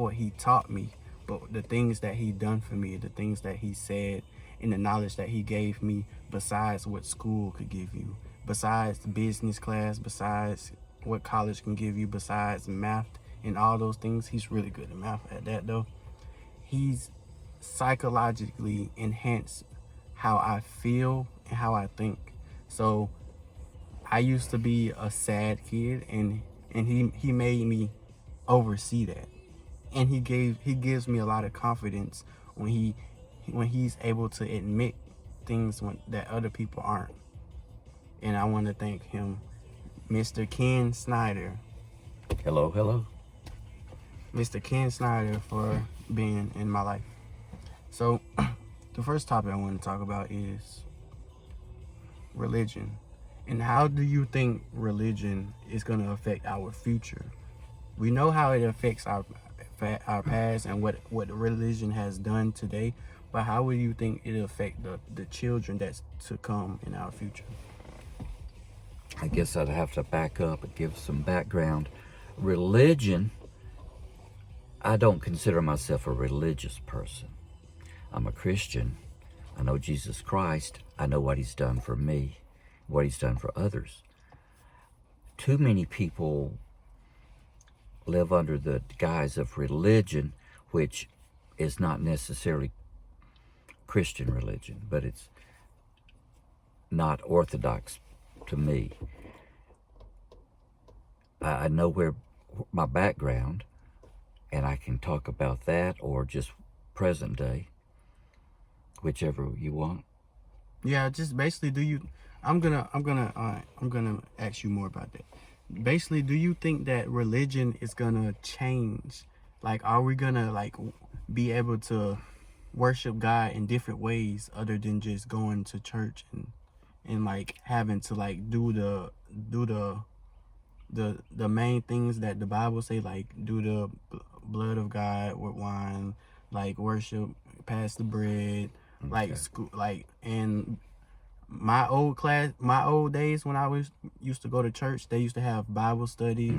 what he taught me, but the things that he done for me, the things that he said, and the knowledge that he gave me besides what school could give you, besides business class, besides what college can give you, besides math and all those things. He's really good at math at that though. He's psychologically enhanced how I feel and how I think. So I used to be a sad kid, and he made me oversee that, and he gives me a lot of confidence when he's able to admit things that other people aren't. And I want to thank him, Mr. Ken Snyder. Hello, hello. Mr. Ken Snyder, for being in my life. So the first topic I want to talk about is religion. And how do you think religion is going to affect our future? We know how it affects our past and what religion has done today, but how would you think it'll affect the children that's to come in our future? I guess I'd have to back up and give some background. Religion, I don't consider myself a religious person. I'm a Christian. I know Jesus Christ. I know what he's done for me, what he's done for others. Too many people live under the guise of religion, which is not necessarily Christian religion, but it's not orthodox to me. I know where my background, and I can talk about that or just present day, whichever you want. Yeah, just basically, do you? I'm gonna ask you more about that. Basically, do you think that religion is gonna change? Like, are we gonna be able to worship God in different ways other than just going to church and having to do the main things that the Bible say, like do the blood of God with wine, like worship, pass the bread, Okay. school, and my old days when I used to go to church, they used to have Bible study,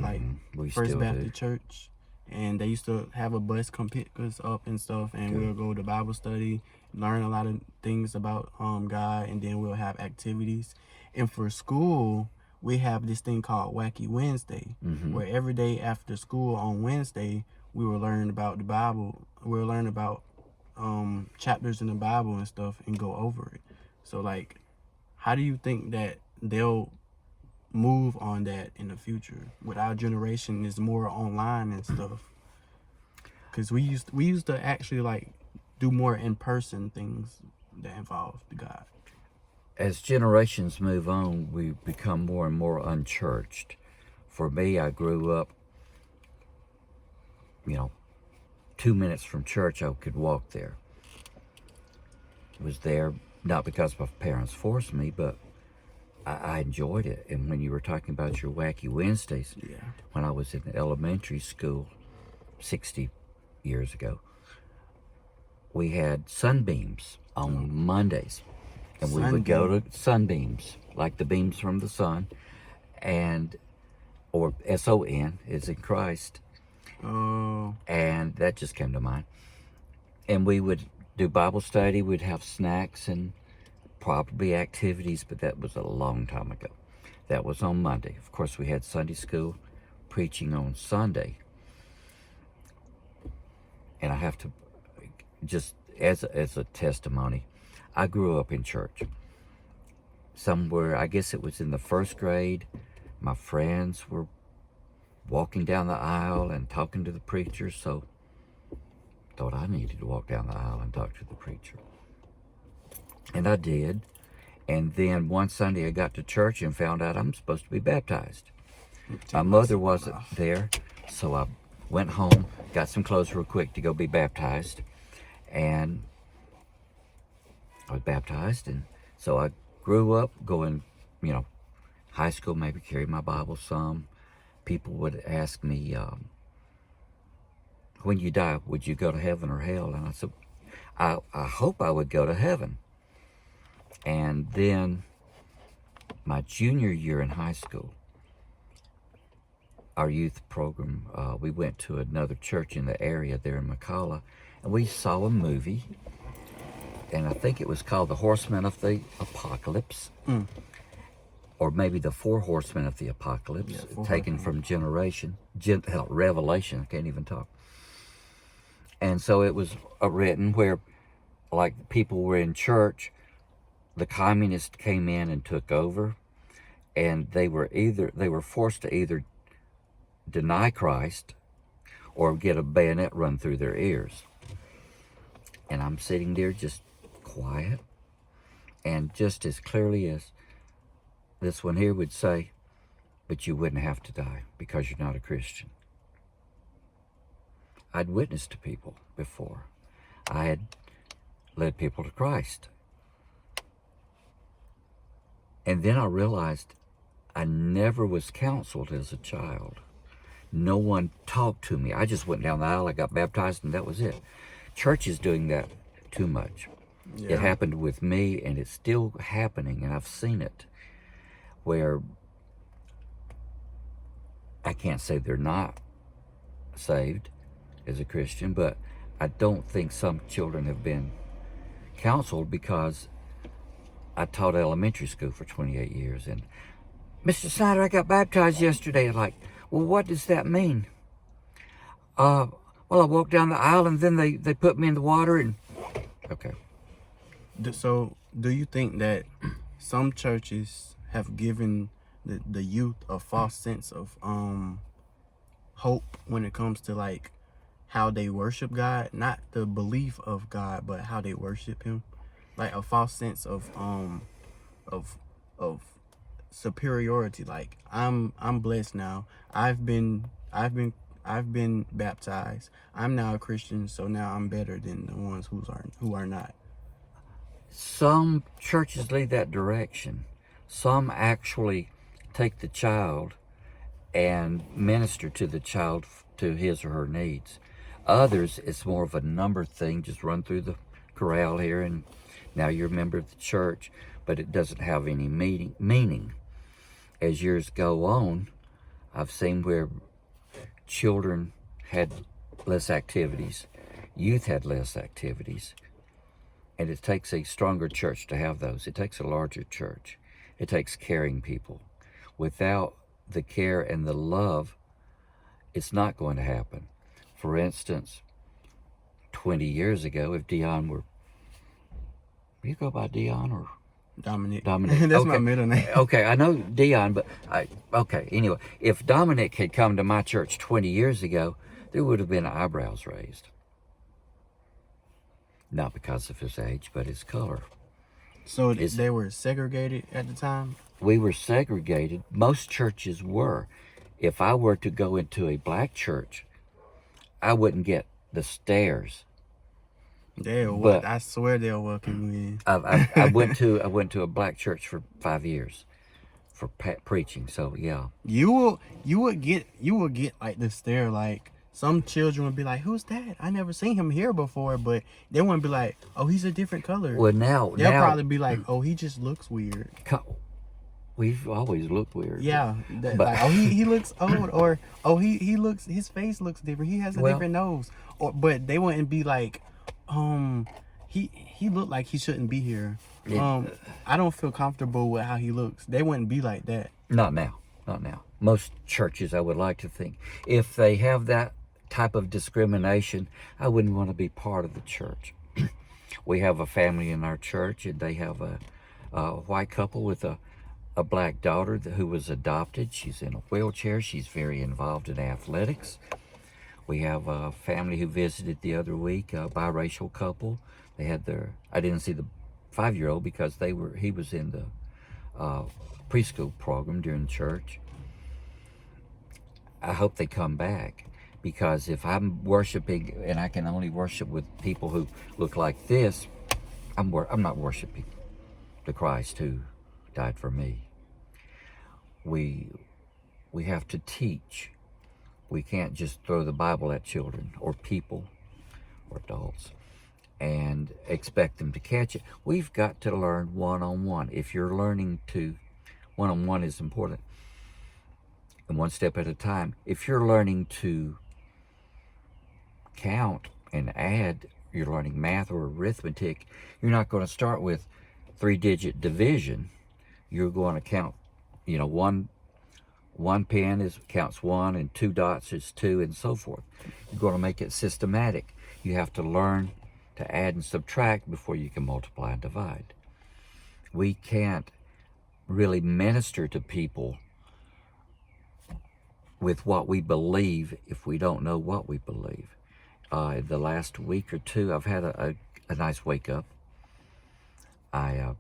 We First still Baptist do. Church, and they used to have a bus come pick us up and stuff, and Good. we'll go to Bible study, learn a lot of things about God, and then we'll have activities. And for school, we have this thing called Wacky Wednesday, where every day after school on Wednesday, we will learn about the Bible. We'll learn about chapters in the Bible and stuff and go over it. So how do you think that they'll move on that in the future? With our generation is more online and stuff. Because we used to actually do more in person things that involve the God. As generations move on, we become more and more unchurched. For me, I grew up, 2 minutes from church, I could walk there. Was there not because my parents forced me, but I enjoyed it. And when you were talking about your Wacky Wednesdays, Yeah. when I was in elementary school 60 years ago, we had sunbeams on Mondays. And we would go to sunbeams, like the beams from the sun, or S-O-N is in Christ. Oh. And that just came to mind. And we would do Bible study, we'd have snacks and probably activities, but that was a long time ago. That was on Monday. Of course, we had Sunday school preaching on Sunday. And I have to, just as a testimony, I grew up in church. Somewhere, I guess it was in the first grade, my friends were walking down the aisle and talking to the preacher, so thought I needed to walk down the aisle and talk to the preacher. And I did. And then one Sunday I got to church and found out I'm supposed to be baptized. My mother wasn't there, so I went home, got some clothes real quick to go be baptized. And I was baptized, and so I grew up going, high school, maybe carried my Bible some. People would ask me, when you die, would you go to heaven or hell? And I said, I hope I would go to heaven. And then my junior year in high school, our youth program, we went to another church in the area there in McCalla, and we saw a movie, and I think it was called The Horsemen of the Apocalypse, or maybe The Four Horsemen of the Apocalypse, Yeah, taken from Revelation. I can't even talk. And so it was written where, like, people were in church, the communists came in and took over, and they were forced to either deny Christ or get a bayonet run through their ears. And I'm sitting there just quiet, and just as clearly as this one here would say, but you wouldn't have to die because you're not a Christian. I'd witnessed to people before. I had led people to Christ. And then I realized I never was counseled as a child. No one talked to me. I just went down the aisle, I got baptized, and that was it. Church is doing that too much. Yeah. It happened with me, and it's still happening, and I've seen it, where I can't say they're not saved as a Christian, but I don't think some children have been counseled, because I taught elementary school for 28 years, and Mr. Snyder, I got baptized yesterday. I'm like, well, what does that mean? Well, I walked down the aisle, and then they put me in the water, and okay. So, do you think that some churches have given the youth a false sense of hope when it comes to, like, how they worship God, not the belief of God, but how they worship Him, like a false sense of superiority? Like, I'm blessed now. I've been baptized. I'm now a Christian, so now I'm better than the ones who are not. Some churches lead that direction. Some actually take the child and minister to the child to his or her needs. Others, it's more of a number thing, just run through the corral here, and now you're a member of the church, but it doesn't have any meaning. As years go on, I've seen where children had less activities, youth had less activities, and it takes a stronger church to have those. It takes a larger church. It takes caring people. Without the care and the love, it's not going to happen. For instance, 20 years ago, if Dion were, you go by Dion or Dominic. Dominic? That's okay. my middle name. Okay, I know Dion, but anyway, if Dominic had come to my church 20 years ago, there would have been eyebrows raised. Not because of his age, but his color. So they were segregated at the time? We were segregated. Most churches were. If I were to go into a black church, I wouldn't get the stares. I swear they'll welcome me in. I went to a black church for 5 years for preaching. So yeah, You would get like the stare. Like, some children would be like, "Who's that? I never seen him here before." But they wouldn't be like, "Oh, he's a different color." well They'll probably be like, "Oh, he just looks weird." We've always looked weird. Yeah, but like, oh, he looks old, or oh, he looks, his face looks different. He has a different nose, but they wouldn't be like, he looked like he shouldn't be here. I don't feel comfortable with how he looks. They wouldn't be like that. Not now. Most churches, I would like to think, if they have that type of discrimination, I wouldn't want to be part of the church. We have a family in our church, and they have a white couple with a black daughter who was adopted. She's in a wheelchair. She's very involved in athletics. We have a family who visited the other week, a biracial couple. They had I didn't see the 5-year-old because he was in the preschool program during church. I hope they come back, because if I'm worshiping and I can only worship with people who look like this, I'm not worshiping the Christ who died for me. We have to teach. We can't just throw the Bible at children or people or adults and expect them to catch it. We've got to learn one-on-one. If you're learning to, one-on-one is important. and one step at a time. If you're learning to count and add, you're learning math or arithmetic, you're not going to start with 3-digit division. You're going to count, one pen counts 1 and 2 dots is 2 and so forth. You're going to make it systematic. You have to learn to add and subtract before you can multiply and divide. We can't really minister to people with what we believe if we don't know what we believe. The last week or two, I've had a nice wake up. I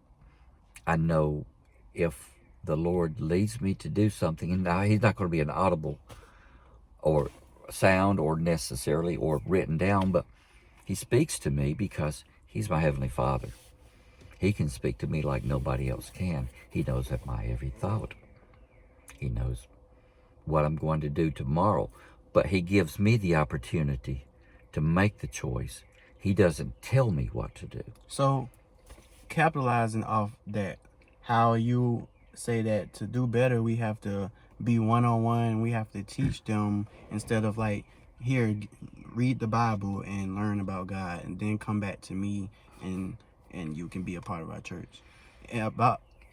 know if the Lord leads me to do something, and now He's not going to be an audible or sound or necessarily or written down, but He speaks to me because He's my Heavenly Father. He can speak to me like nobody else can. He knows my every thought. He knows what I'm going to do tomorrow, but He gives me the opportunity to make the choice. He doesn't tell me what to do. So, capitalizing off that, how you say that to do better, we have to be one-on-one, we have to teach them instead of like, here, read the Bible and learn about God, and then come back to me and you can be a part of our church. And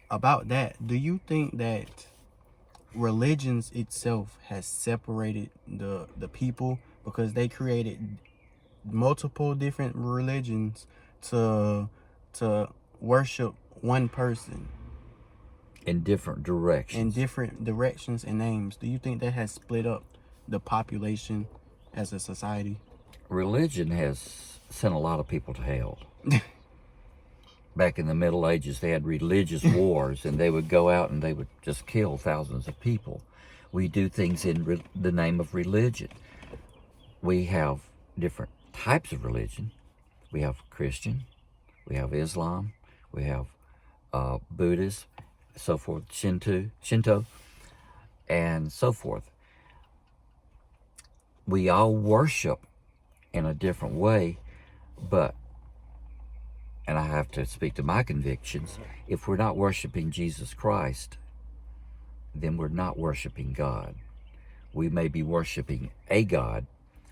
about that, do you think that religions itself has separated the people because they created multiple different religions to worship one person in different directions and names? Do you think that has split up the population as a society? Religion has sent a lot of people to hell. Back in the Middle Ages, they had religious wars, and they would go out and they would just kill thousands of people. We do things in the name of religion. We have different types of religion. We have Christian, we have Islam, we have Buddhist, so forth, Shinto, and so forth. We all worship in a different way, but, and I have to speak to my convictions, if we're not worshiping Jesus Christ, then we're not worshiping God. We may be worshiping a God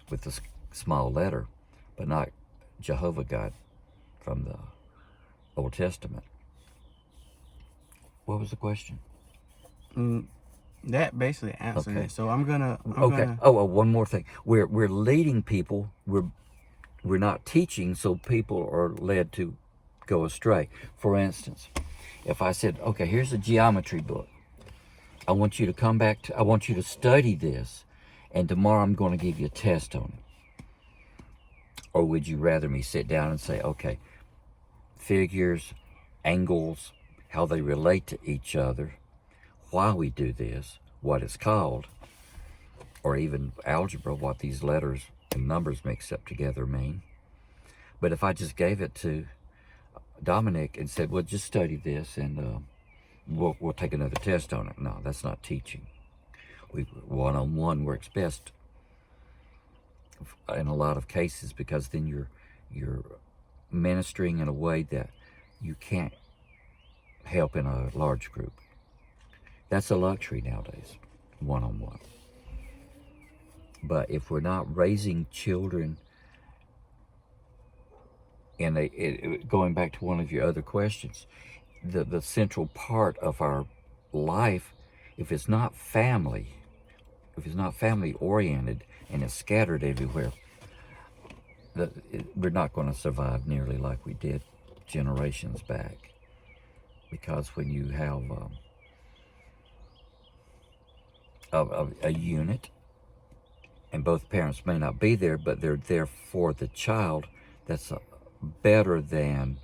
with a small letter, but not Jehovah God from the Old Testament. What was the question? That basically answered it. So I'm gonna. One more thing. We're leading people. We're not teaching, so people are led to go astray. For instance, if I said, okay, here's a geometry book. I want you to come back I want you to study this, and tomorrow I'm going to give you a test on it. Or would you rather me sit down and say, okay, figures, angles, how they relate to each other, why we do this, what it's called, or even algebra, what these letters and numbers mixed up together mean. But if I just gave it to Dominic and said, well, just study this and we'll take another test on it. No, that's not teaching. One-on-one works best in a lot of cases, because then you're ministering in a way that you can't help in a large group. That's a luxury nowadays, one-on-one. But if we're not raising children, and going back to one of your other questions, the central part of our life, if it's not family oriented and it's scattered everywhere, we're not going to survive nearly like we did generations back. Because when you have a unit, and both parents may not be there, but they're there for the child, that's better than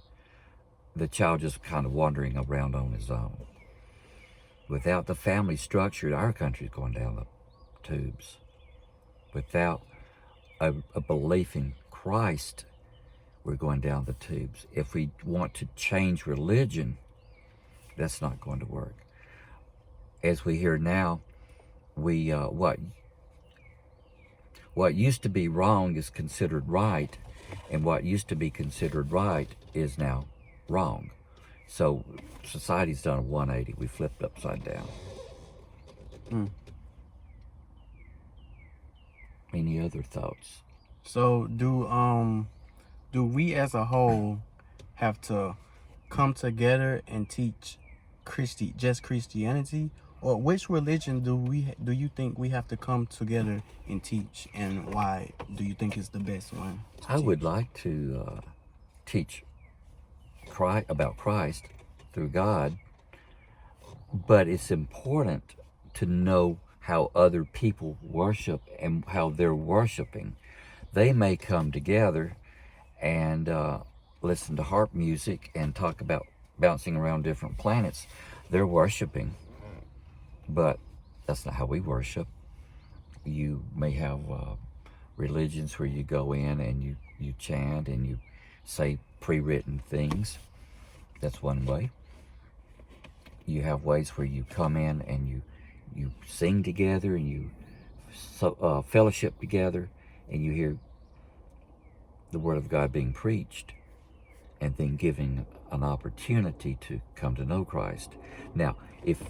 the child just kind of wandering around on his own. Without the family structure, our country's going down the tubes. Without a belief in Christ, we're going down the tubes. If we want to change religion, that's not going to work. As we hear now, what used to be wrong is considered right, and what used to be considered right is now wrong. So society's done a 180. We flipped upside down. Any other thoughts? So do we as a whole have to come together and teach just Christianity, or which religion do you think we have to come together and teach, and why do you think is the best one to I would teach? like to teach about Christ through God, but it's important to know how other people worship and how they're worshiping. They may come together and listen to harp music and talk about bouncing around different planets. They're worshiping, but that's not how we worship. You may have religions where you go in and you chant and you say pre-written things. That's one way. You have ways where you come in and you sing together and you fellowship together and you hear the word of God being preached and then giving an opportunity to come to know Christ. Now, if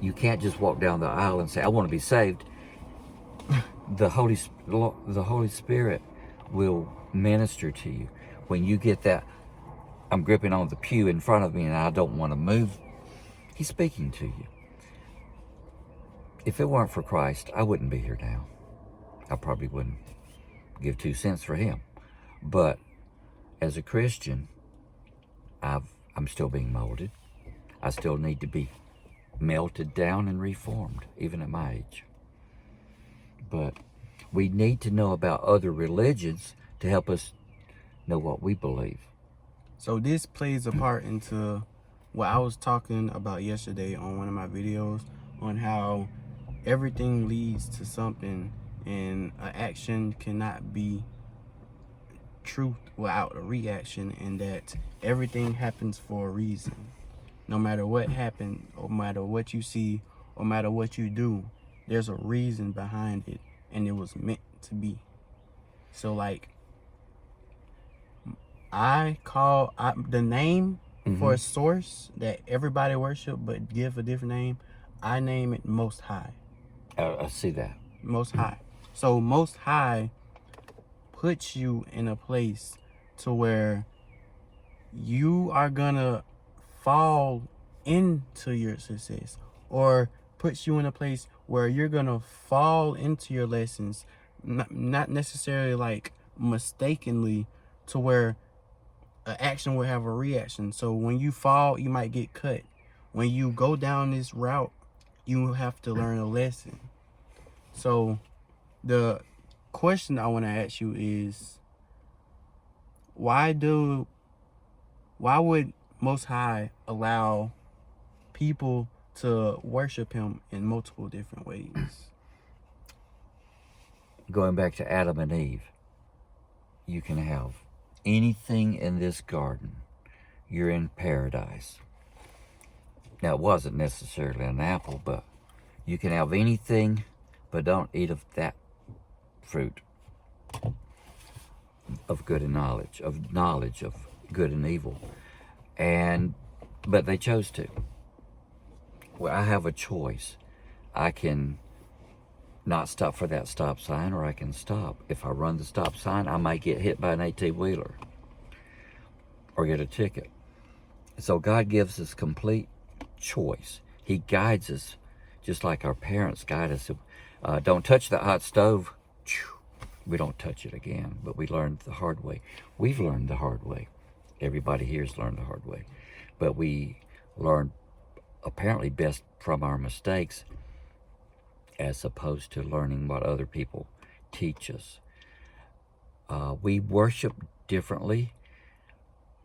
you can't just walk down the aisle and say, I want to be saved, the Holy Spirit will minister to you. When you get that, I'm gripping on the pew in front of me and I don't want to move, He's speaking to you. If it weren't for Christ, I wouldn't be here now. I probably wouldn't give 2 cents for Him. But as a Christian, I'm still being molded. I still need to be melted down and reformed, even at my age. But we need to know about other religions to help us know what we believe. So this plays a part into what I was talking about yesterday on one of my videos, on how everything leads to something, and an action cannot be truth without a reaction, and that everything happens for a reason. No matter what happened, no matter what you see, no matter what you do, there's a reason behind it, and it was meant to be. So like, the name for a source that everybody worship but give a different name, I name it Most High. I see that. Most High. So Most High puts you in a place to where you are gonna fall into your success, or puts you in a place where you're gonna fall into your lessons, not necessarily like mistakenly, to where an action will have a reaction. So when you fall, you might get cut. When you go down this route, you have to learn a lesson. So the question I want to ask you is, why would Most High allow people to worship Him in multiple different ways? Going back to Adam and Eve, you can have anything in this garden. You're in paradise. Now, it wasn't necessarily an apple, but you can have anything, but don't eat of that fruit of good and knowledge of good and evil. But they chose to. Well, I have a choice. I can not stop for that stop sign, or I can stop. If I run the stop sign, I might get hit by an 18-wheeler or get a ticket. So God gives us complete choice. He guides us just like our parents guide us. Don't touch that hot stove. We don't touch it again, but we learned the hard way. We've learned the hard way. Everybody here's learned the hard way. But we learn apparently best from our mistakes, as opposed to learning what other people teach us. We worship differently.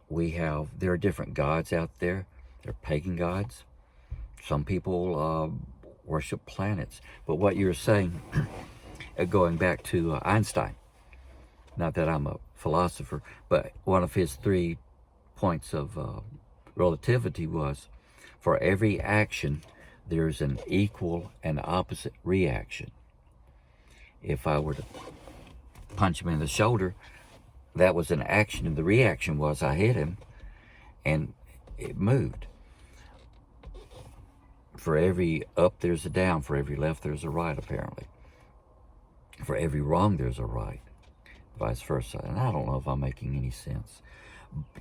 There are different gods out there. They're pagan gods. Some people worship planets. But what you're saying, going back to Einstein, not that I'm a philosopher, but one of his 3 points of relativity was, for every action, there's an equal and opposite reaction. If I were to punch him in the shoulder, that was an action, and the reaction was I hit him, and it moved. For every up, there's a down. For every left, there's a right, apparently. For every wrong, there's a right, vice versa. And I don't know if I'm making any sense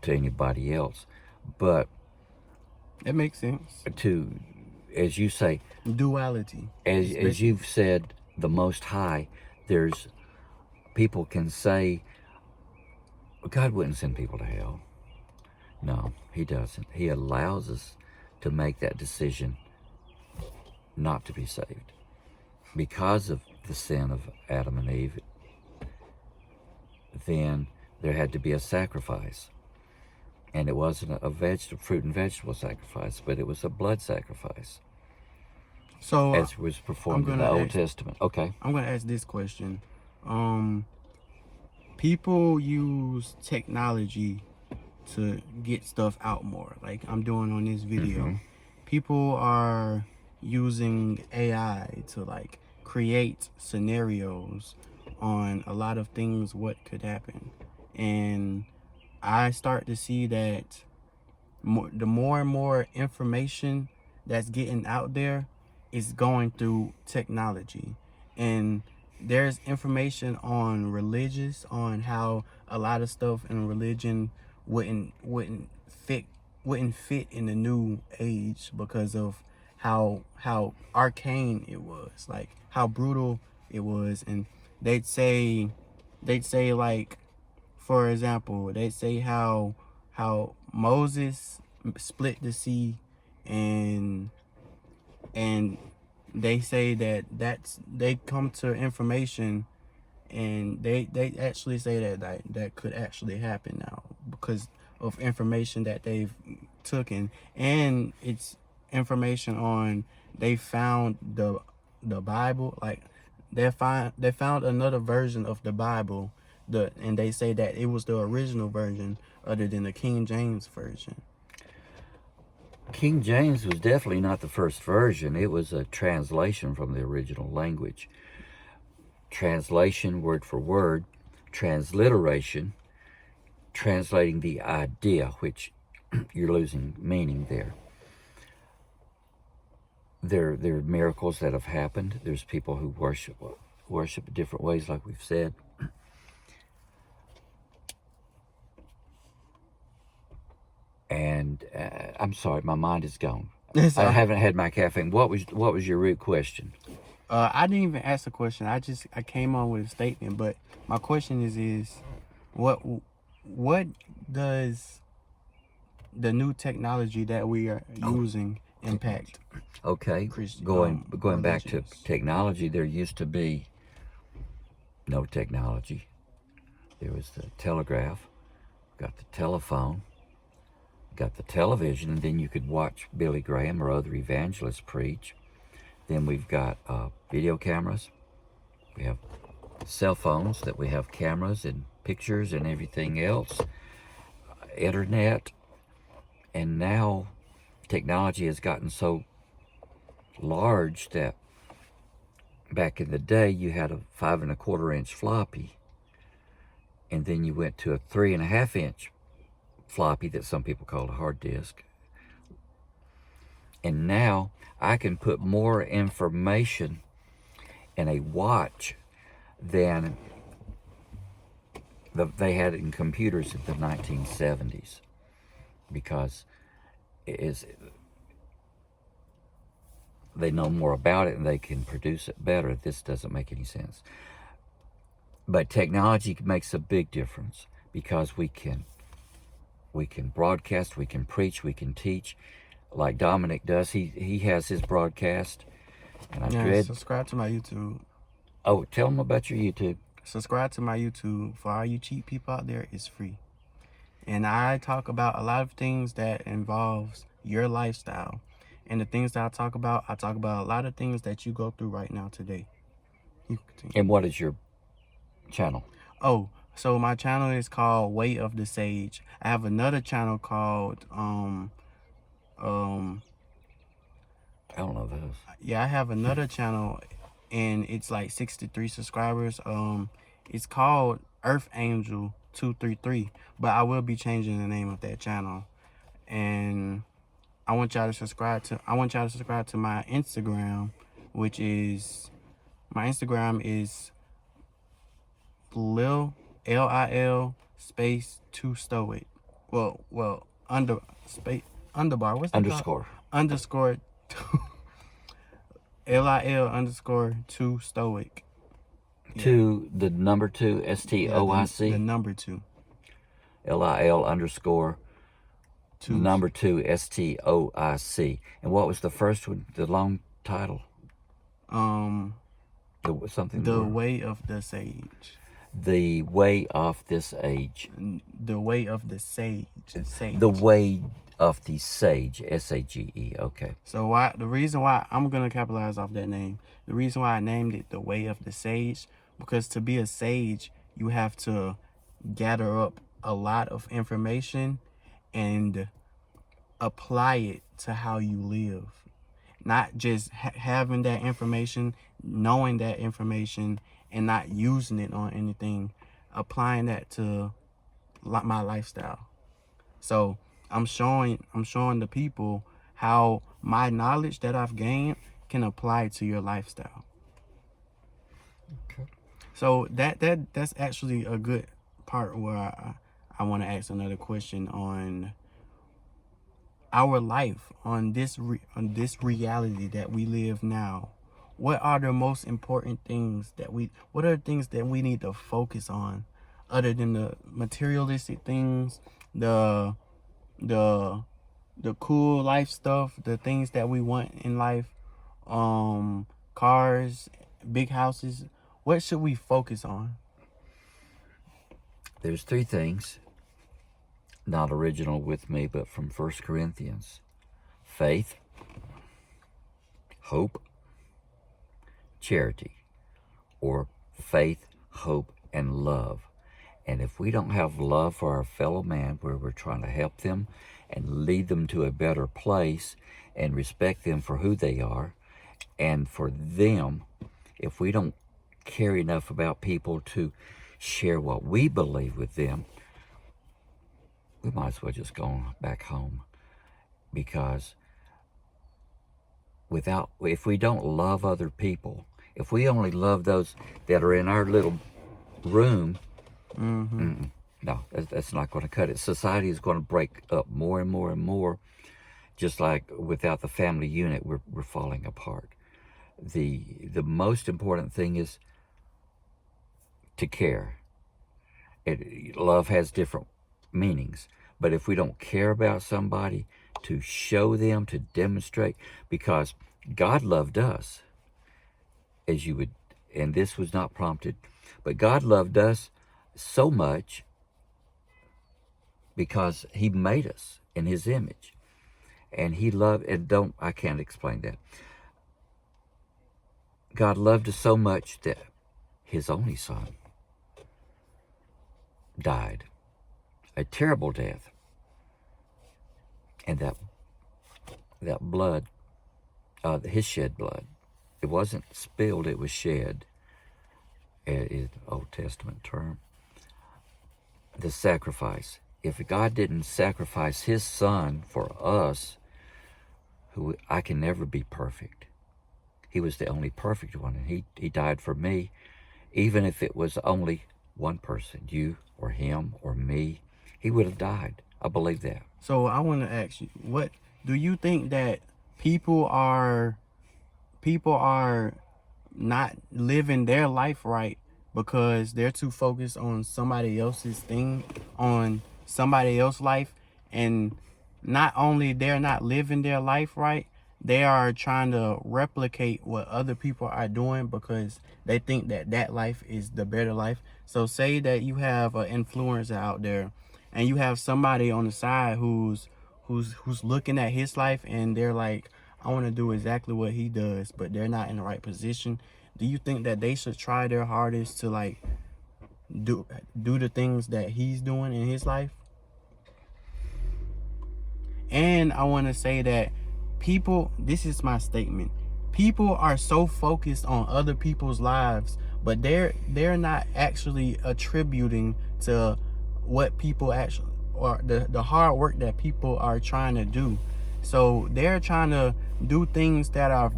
to anybody else, but It makes sense. to, as you say, Duality. It's as basically. you've said, the Most High, there's people can say, God wouldn't send people to hell. No, He doesn't. He allows us to make that decision not to be saved. Because of the sin of Adam and Eve, then there had to be a sacrifice. And it wasn't a fruit and vegetable sacrifice, but it was a blood sacrifice, So as was I'm performed in the gonna Old ask. Testament. Okay. I'm gonna ask this question. Um, People use technology to get stuff out more, like I'm doing on this Mm-hmm. video. People are using AI to like create scenarios on a lot of things what could happen, and I start to see that the more and more information that's getting out there is going through technology. And there's information on religious, on how a lot of stuff in religion wouldn't fit in the new age because of how arcane it was, like how brutal it was. And they'd say like, for example, they say how Moses split the sea, and and they say they come to information, and they actually say that could actually happen now because of information that they've taken, and it's information on they found the Bible, like they found another version of the Bible, and they say that it was the original version other than the King James version. King James was definitely not the first version. It was a translation from the original language. Translation, word for word. Transliteration, translating the idea, which you're losing meaning there. There are miracles that have happened. There's people who worship different ways, like we've said. And I'm sorry, my mind is gone. It's I haven't had my caffeine. What was your root question? I didn't even ask a question. I came on with a statement, but my question is what what does the new technology that we are Oh, using impact okay. Christian Going back to religions? technology, there used to be no technology. There was the telegraph, got the telephone, got the television, and then you could watch Billy Graham or other evangelists preach. Then we've got video cameras. We have cell phones that we have cameras and pictures and everything else. Internet, and now technology has gotten so large that back in the day you had a 5 1/4 inch floppy, and then you went to a 3 1/2 inch floppy that some people call a hard disk. And now I can put more information in a watch than they had in computers in the 1970s, because it is, they know more about it and they can produce it better. This doesn't make any sense. But technology makes a big difference because we can broadcast, we can preach, we can teach, like Dominic does. He has his broadcast, and I Yeah, dread. subscribe to my YouTube. Oh, tell them about your YouTube. Subscribe to my YouTube. For all you cheap people out there, it's free. And I talk about a lot of things that involves your lifestyle. And the things that I talk about a lot of things that you go through right now today. You continue. And what is your channel? Oh, so my channel is called Way of the Sage. I have another channel called um I don't know those. yeah, I have another channel, and it's like 63 subscribers. It's called Earth Angel 233, but I will be changing the name of that channel. And I want y'all to subscribe to my Instagram, which is my Instagram is Lil space 2 stoic. Well, underbar. What's that called? Underscore. Underscore two, Lil underscore 2 stoic. To the number 2, Yeah, STOIC. the number 2. LIL underscore Two. number 2, STOIC. And what was the first one? The long title? Something. The way of the sage. The way of this age. The way of the sage. Sage. The way of the sage. SAGE. Okay. So the reason why I'm gonna capitalize off that name, the reason why I named it the way of the sage, because to be a sage, you have to gather up a lot of information and apply it to how you live. Not just having that information, knowing that information, and not using it on anything, applying that to my lifestyle. So I'm showing the people how my knowledge that I've gained can apply to your lifestyle. Okay. So that's actually a good part where I want to ask another question on our life, on this reality that we live now. What are the most important things what are the things that we need to focus on, other than the materialistic things, the cool life stuff, the things that we want in life, cars, big houses? What should we focus on? There's 3 things, not original with me, but from 1 Corinthians. Faith, hope, charity, or faith, hope, and love. And if we don't have love for our fellow man, where we're trying to help them and lead them to a better place and respect them for who they are, and for them, if we don't care enough about people to share what we believe with them, we might as well just go back home. Because if we don't love other people, if we only love those that are in our little room, no, that's not going to cut it. Society is going to break up more and more and more. Just like without the family unit, we're falling apart. The most important thing is to care. Love has different meanings, but if we don't care about somebody, to show them, to demonstrate, because God loved us, as you would, and this was not prompted, but God loved us so much because he made us in his image, and he loved, and I can't explain that. God loved us so much that his only son died a terrible death, and that blood, his shed blood, it wasn't spilled, it was shed. It is an Old Testament term. The sacrifice. If God didn't sacrifice his son for us, I can never be perfect. He was the only perfect one, and he died for me. Even if it was only one person, you or him or me, he would have died. I believe that. So I want to ask you, what do you think that people are not living their life right because they're too focused on somebody else's thing, on somebody else's life, and not only they're not living their life right, they are trying to replicate what other people are doing because they think that life is the better life. So say that you have an influencer out there, and you have somebody on the side who's looking at his life, and they're like, I want to do exactly what he does, but they're not in the right position. Do you think that they should try their hardest to like do the things that he's doing in his life? And I want to say that this is my statement, people are so focused on other people's lives, but they're not actually attributing to what people actually, or the hard work that people are trying to do. So they're trying to do things that are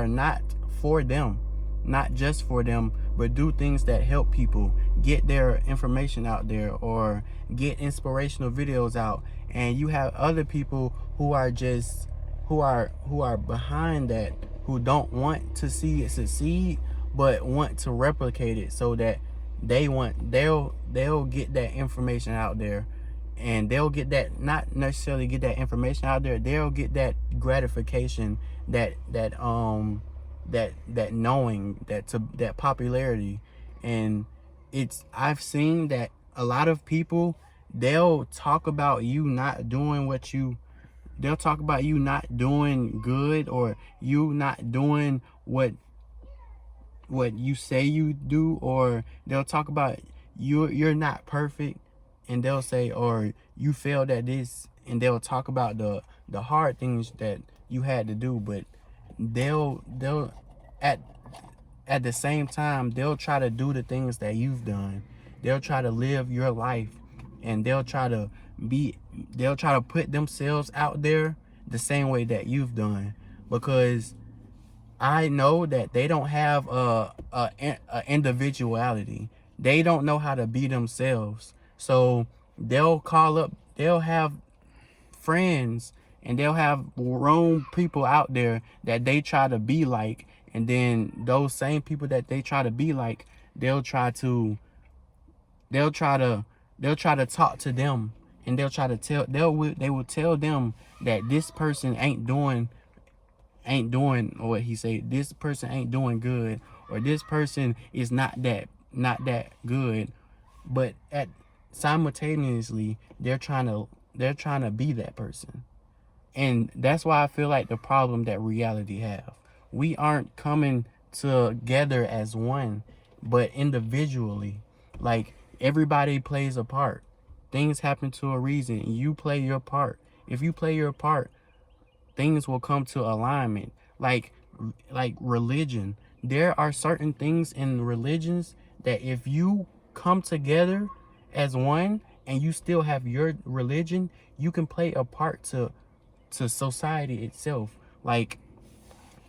not for them, not just for them, but do things that help people, get their information out there or get inspirational videos out, and you have other people who are just who are behind that, who don't want to see it succeed but want to replicate it, so that they'll get that information out there, and they'll get that, not necessarily get that information out there, they'll get that gratification, that knowing, that popularity. And I've seen that a lot of people, they'll talk about you not doing they'll talk about you not doing good, or you not doing what you say you do, or they'll talk about you're not perfect, and they'll say, or you failed at this, and they'll talk about the hard things that you had to do. But they'll at at the same time, they'll try to do the things that you've done. They'll try to live your life, and they'll try to put themselves out there the same way that you've done, because I know that they don't have a individuality. They don't know how to be themselves. So they'll have friends, and they'll have wrong people out there that they try to be like, and then those same people that they try to be like, they'll try to they'll try to they'll try to talk to them, and they'll try to they will tell them that this person ain't doing, or what he said, this person ain't doing good, or this person is not that good. But at simultaneously, they're trying to be that person. And that's why I feel like the problem that reality have, we aren't coming together as one, but individually. Like, everybody plays a part. Things happen to a reason. You play your part. If you play your part, things will come to alignment. Like religion, there are certain things in religions that if you come together as one, and you still have your religion, you can play a part to society itself. Like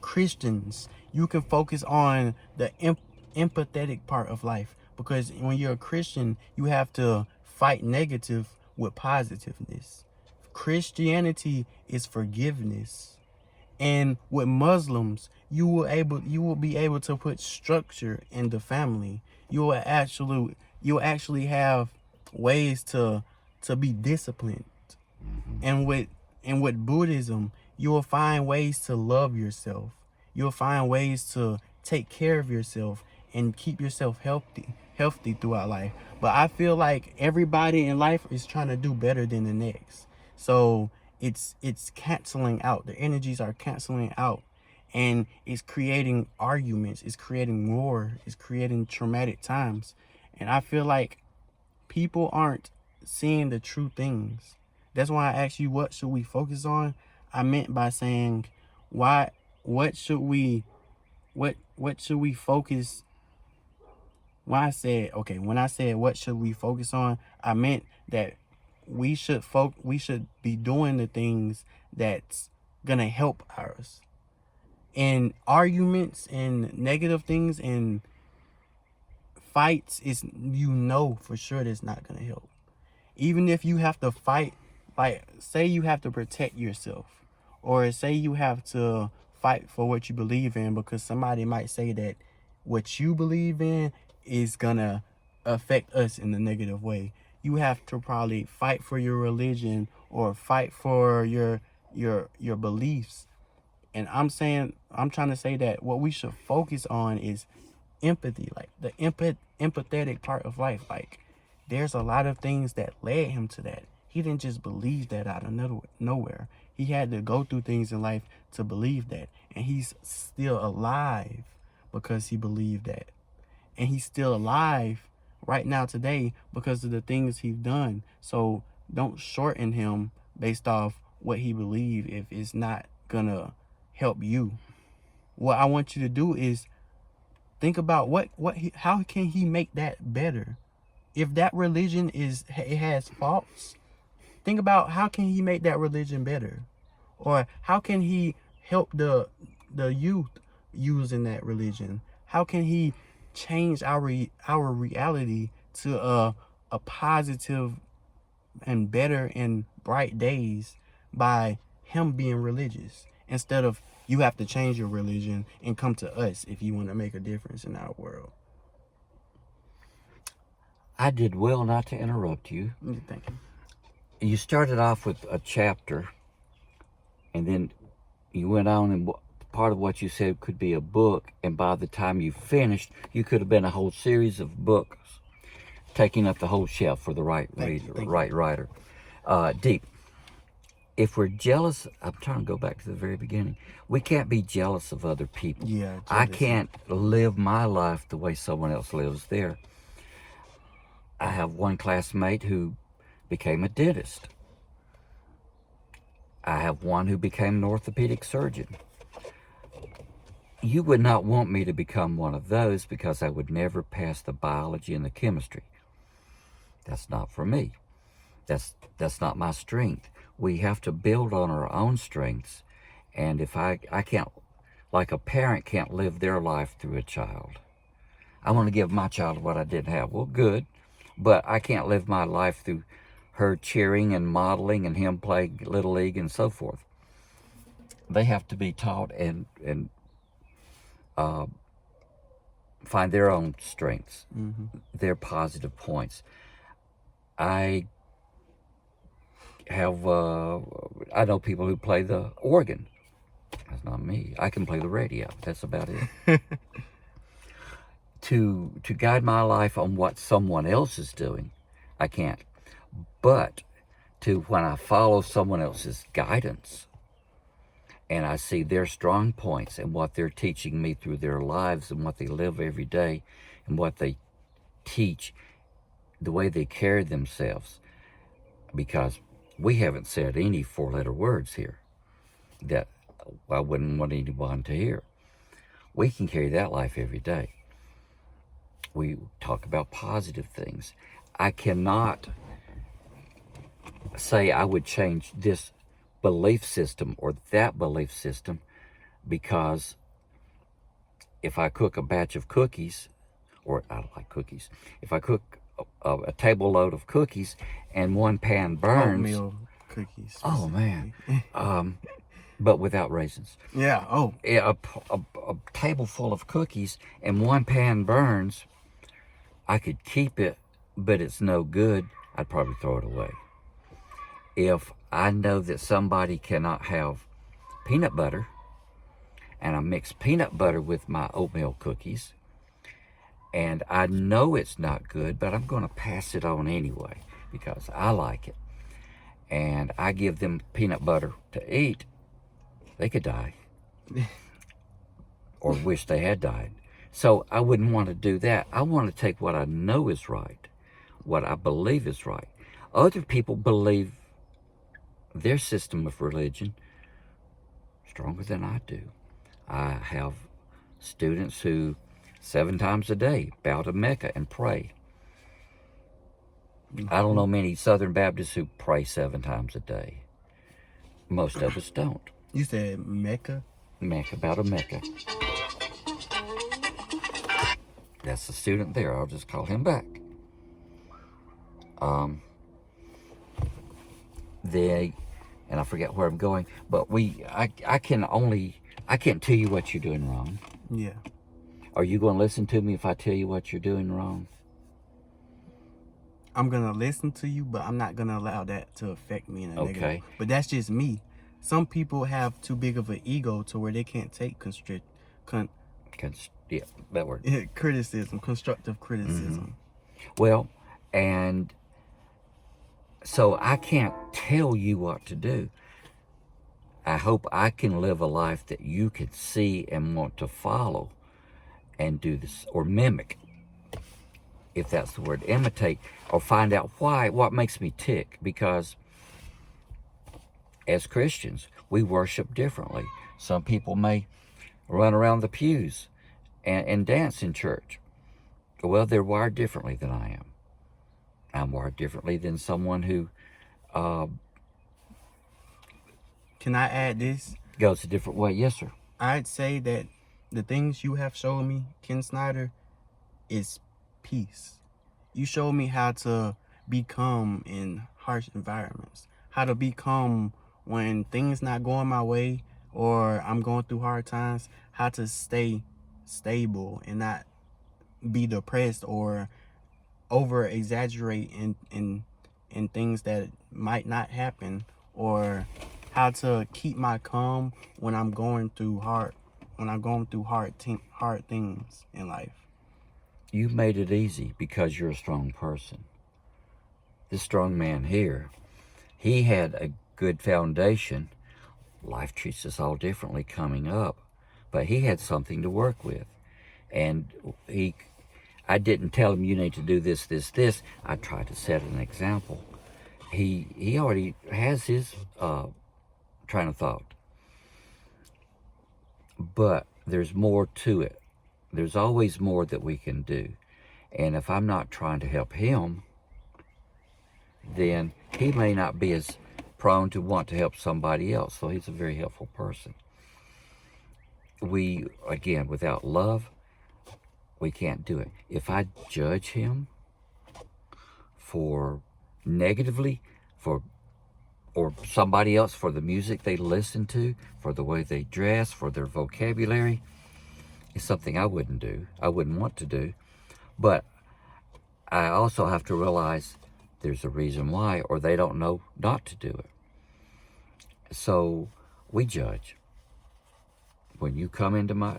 Christians, you can focus on the empathetic part of life, because when you're a Christian, you have to fight negative with positiveness. Christianity is forgiveness. And with Muslims, you will be able to put structure in the family. You'll actually have ways to be disciplined. And with Buddhism, you will find ways to love yourself. You'll find ways to take care of yourself and keep yourself healthy throughout life. But I feel like everybody in life is trying to do better than the next. So it's canceling out. The energies are canceling out, and it's creating arguments, it's creating war, it's creating traumatic times. And I feel like people aren't seeing the true things. That's why I asked you, what should we focus on? I meant by saying, why what should we focus. When I said what should we focus on, I meant that we should be doing the things that's gonna help us. And arguments and negative things and fights, is, for sure that's not gonna help. Even if you have to fight, like say you have to protect yourself, or say you have to fight for what you believe in, because somebody might say that what you believe in is gonna affect us in a negative way. You have to probably fight for your religion, or fight for your beliefs. And I'm trying to say that what we should focus on is empathy, like the empathetic part of life. Like, there's a lot of things that led him to that. He didn't just believe that out of nowhere. He had to go through things in life to believe that. And he's still alive because he believed that. And he's still alive right now today because of the things he's done. So don't shorten him based off what he believed if it's not gonna help you. What I want you to do is think about how can he make that better. If that religion it has faults, think about how can he make that religion better, or how can he help the youth using that religion. How can he change our reality to a positive and better and bright days by him being religious, instead of you have to change your religion and come to us if you want to make a difference in our world. I did well not to interrupt you. Thank you. You started off with a chapter, and then you went on, and part of what you said could be a book, and by the time you finished, you could have been a whole series of books, taking up the whole shelf for the right reader, right writer. Deep. If we're jealous, I'm trying to go back to the very beginning. We can't be jealous of other people. Yeah, I jealousy. can't live my life the way someone else lives there. I have one classmate who became a dentist. I have one who became an orthopedic surgeon. You would not want me to become one of those, because I would never pass the biology and the chemistry. That's not for me. That's not my strength. We have to build on our own strengths. And if I can't, like a parent can't live their life through a child. I want to give my child what I didn't have. Well, good. But I can't live my life through her cheering and modeling and him playing Little League and so forth. They have to be taught and find their own strengths, their positive points. I know people who play the organ. That's not me. I can play the radio. That's about it. To guide my life on what someone else is doing, I can't. But when I follow someone else's guidance, and I see their strong points and what they're teaching me through their lives and what they live every day and what they teach, the way they carry themselves, because we haven't said any four-letter words here that I wouldn't want anyone to hear. We can carry that life every day. We talk about positive things. I cannot say I would change this belief system or that belief system, because if I cook a batch of cookies, or I don't like cookies, if I cook a table load of cookies and one pan burns, oatmeal cookies. Oh man, but without raisins. Yeah. Oh. A table full of cookies and one pan burns, I could keep it, but it's no good. I'd probably throw it away. If I know that somebody cannot have peanut butter, and I mix peanut butter with my oatmeal cookies, and I know it's not good, but I'm going to pass it on anyway because I like it, and I give them peanut butter to eat, they could die or wish they had died. So I wouldn't want to do that. I want to take what I know is right, what I believe is right. Other people believe their system of religion stronger than I do. I have students who 7 times a day bow to Mecca and pray. I don't know many Southern Baptists who pray 7 times a day. Most of us don't. You said Mecca? Mecca, bow to Mecca. That's the student there. I'll just call him back. And I forget where I'm going, but I can't tell you what you're doing wrong. Yeah. Are you going to listen to me if I tell you what you're doing wrong? I'm going to listen to you, but I'm not going to allow that to affect me in a negative. But that's just me. Some people have too big of an ego to where they can't take that word. Criticism, constructive criticism. Well, and so I can't tell you what to do. I hope I can live a life that you could see and want to follow and do this, or mimic, if that's the word, imitate, or find out what makes me tick. Because as Christians, we worship differently. Some people may run around the pews and dance in church. Well, they're wired differently than I am. I'm wired differently than someone who Can I add this? Goes a different way. Yes, sir. I'd say that the things you have shown me, Ken Snyder, is peace. You showed me how to become in harsh environments, how to become when things not going my way or I'm going through hard times, how to stay stable and not be depressed or over exaggerate in things that might not happen, or how to keep my calm when I'm going through hard things in life. You made it easy because you're a strong person. This strong man here, he had a good foundation. Life treats us all differently coming up, but he had something to work with. And I didn't tell him you need to do this, this, this. I tried to set an example. He already has his train of thought, but there's more to it. There's always more that we can do. And if I'm not trying to help him, then he may not be as prone to want to help somebody else. So he's a very helpful person. Again, without love, we can't do it. If I judge him for negatively, or somebody else for the music they listen to, for the way they dress, for their vocabulary, it's something I wouldn't do. I wouldn't want to do. But I also have to realize there's a reason why, or they don't know not to do it. So we judge. When you come into my,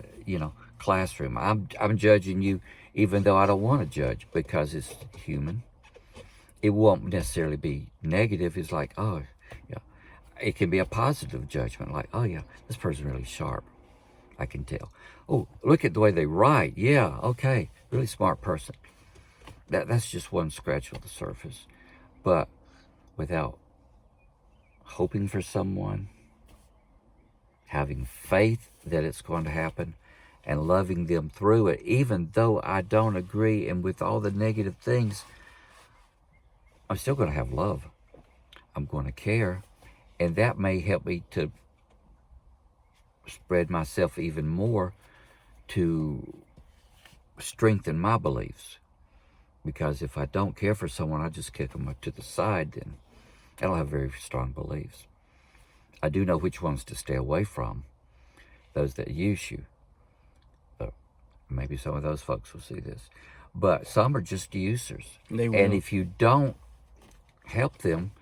classroom, I'm judging you even though I don't want to judge, because it's human. It won't necessarily be negative. It's like, oh, yeah. It can be a positive judgment, like, oh yeah, this person's really sharp. I can tell. Oh, look at the way they write. Yeah, okay, really smart person. That's just one scratch of the surface. But without hoping for someone, having faith that it's going to happen, and loving them through it, even though I don't agree, and with all the negative things, I'm still going to have love. I'm going to care. And that may help me to spread myself even more to strengthen my beliefs. Because if I don't care for someone, I just kick them up to the side, then I don't have very strong beliefs. I do know which ones to stay away from, those that use you. Maybe some of those folks will see this. But some are just users. They will. And if you don't help them,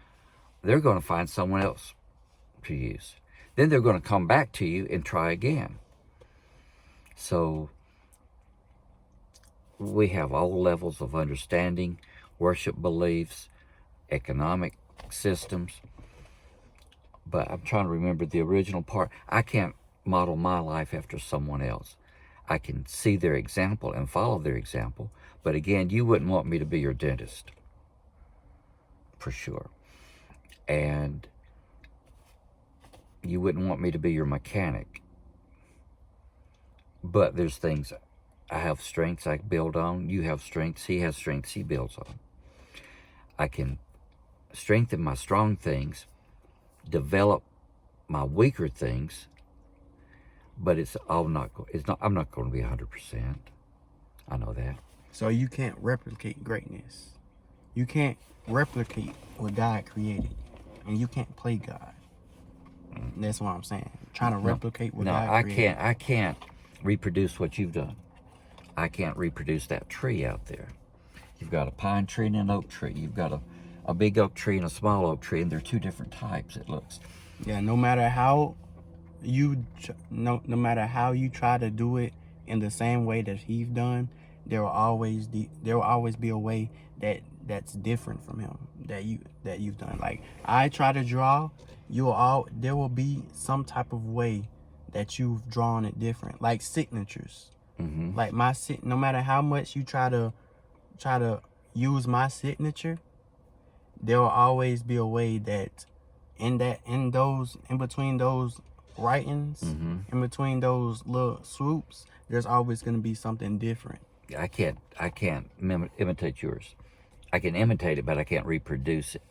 they're going to find someone else to use. Then they're going to come back to you and try again. So we have all levels of understanding, worship beliefs, economic systems. But I'm trying to remember the original part. I can't model my life after someone else. I can see their example and follow their example. But again, you wouldn't want me to be your dentist, for sure. And you wouldn't want me to be your mechanic. But there's things, I have strengths I build on. You have strengths. He has strengths he builds on. I can strengthen my strong things, develop my weaker things, but I'm not going to be 100%. I know that. So you can't replicate greatness. You can't replicate what God created, and you can't play God. That's what I'm saying. Trying to replicate what God created. I can't reproduce what you've done. I can't reproduce that tree out there. You've got a pine tree and an oak tree. You've got a big oak tree and a small oak tree, and they're two different types, it looks. Yeah, no matter how you try to do it in the same way that he's done, there will always be a way that's different from him that you've done. Like I try to draw, there will be some type of way that you've drawn it different. Like signatures. Mm-hmm. Like no matter how much you try to use my signature, there will always be a way that in between those writings, Mm-hmm. in between those little swoops, there's always going to be something different. I can't imitate yours. I can imitate it, but I can't reproduce it.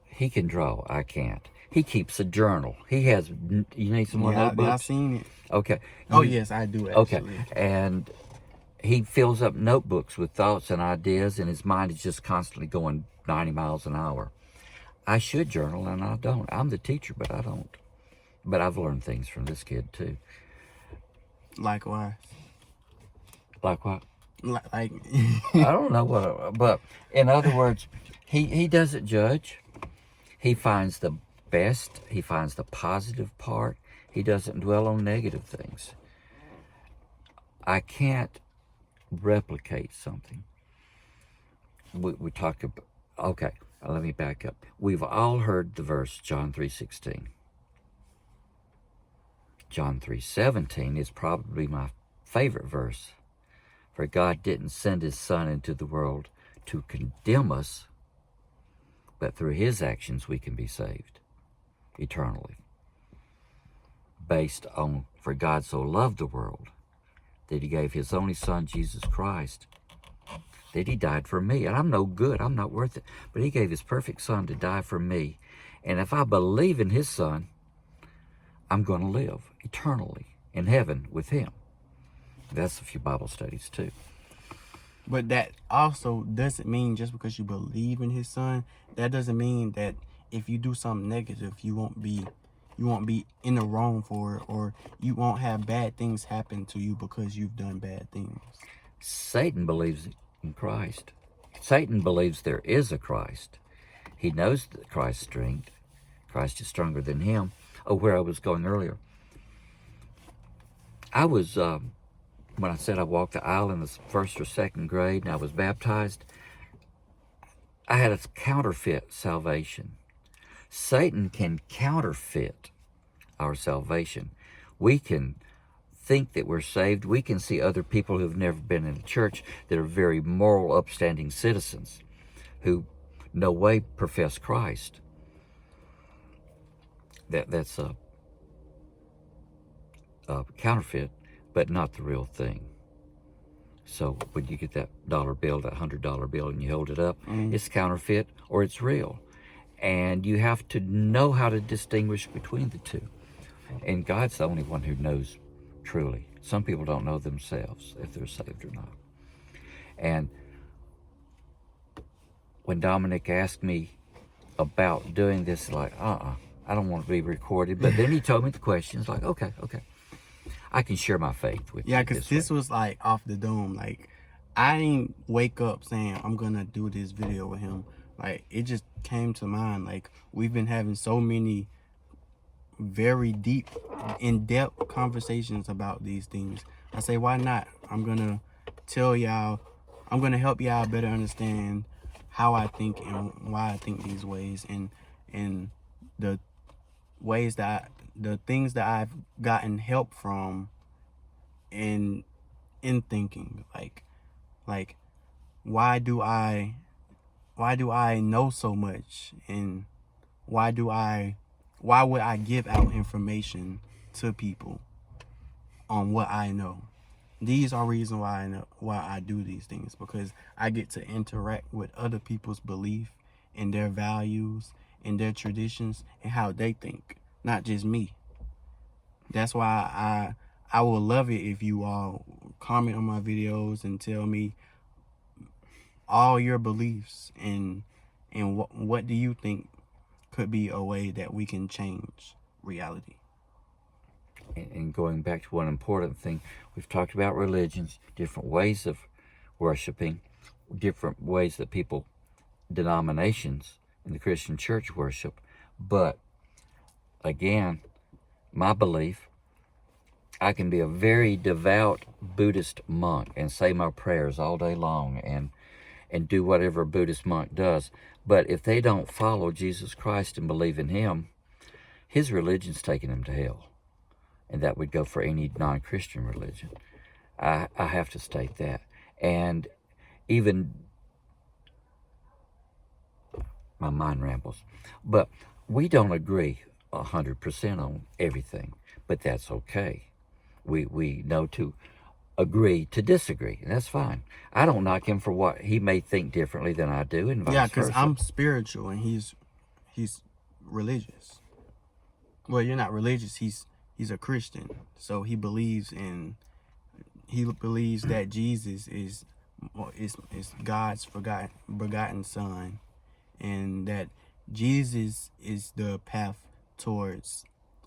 He can draw. I can't. He keeps a journal. He has, you need some more notebooks? I've seen it. Okay. Oh, yes, I do, actually. Okay. And He fills up notebooks with thoughts and ideas, and his mind is just constantly going 90 miles an hour. I should journal, and I don't. I'm the teacher, but I don't. But I've learned things from this kid, too. Likewise. Like what? Like I don't know what, but in other words, he doesn't judge. He finds the best. He finds the positive part. He doesn't dwell on negative things. I can't replicate something. We talk about, okay, let me back up. We've all heard the verse, John 3:16. John 3:17 is probably my favorite verse. For God didn't send his Son into the world to condemn us, but through his actions we can be saved eternally. Based on, for God so loved the world that he gave his only Son, Jesus Christ, that he died for me. And I'm no good, I'm not worth it, but he gave his perfect Son to die for me. And if I believe in his Son, I'm going to live eternally in heaven with him. That's a few Bible studies too. But that also doesn't mean just because you believe in his Son, that doesn't mean that if you do something negative, you won't be in the wrong for it, or you won't have bad things happen to you because you've done bad things. Satan believes in Christ. Satan believes there is a Christ. He knows that Christ's strength. Christ is stronger than him. Oh, where I was going earlier. I was, when I said I walked the aisle in the first or second grade and I was baptized, I had a counterfeit salvation. Satan can counterfeit our salvation. We can think that we're saved. We can see other people who've never been in a church that are very moral, upstanding citizens who no way profess Christ. That's a counterfeit, but not the real thing. So when you get that dollar bill, that $100 bill, and you hold it up, it's counterfeit or it's real. And you have to know how to distinguish between the two. And God's the only one who knows truly. Some people don't know themselves if they're saved or not. And when Dominic asked me about doing this, like, I don't want to be recorded. But then he told me the questions, like, okay. I can share my faith with you. Yeah, because this was like off the dome. Like, I didn't wake up saying I'm gonna do this video with him. Like, it just came to mind. Like, we've been having so many very deep, in-depth conversations about these things. I say, why not? I'm gonna tell y'all, I'm gonna help y'all better understand how I think and why I think these ways, and the ways that the things that I've gotten help from in thinking. Like why do I know so much, and why would I give out information to people on what I know? These are reasons why I do these things, because I get to interact with other people's belief and their values and their traditions and how they think, not just me. That's why I will love it if you all comment on my videos and tell me all your beliefs, and what do you think could be a way that we can change reality. And going back to one important thing, we've talked about religions, different ways of worshiping, different ways that people, denominations in the Christian church worship. But again, my belief, I can be a very devout Buddhist monk and say my prayers all day long and do whatever a Buddhist monk does. But if they don't follow Jesus Christ and believe in him, his religion's taking them to hell. And that would go for any non-Christian religion. I have to state that. And even, my mind rambles, but we don't agree 100% on everything, but that's okay. We know to agree to disagree, and that's fine. I don't knock him for what he may think differently than I do, and vice versa. Yeah, because I'm spiritual and he's religious. Well, you're not religious. He's a Christian, so he believes in he believes that Jesus is God's begotten son, and that Jesus is the path towards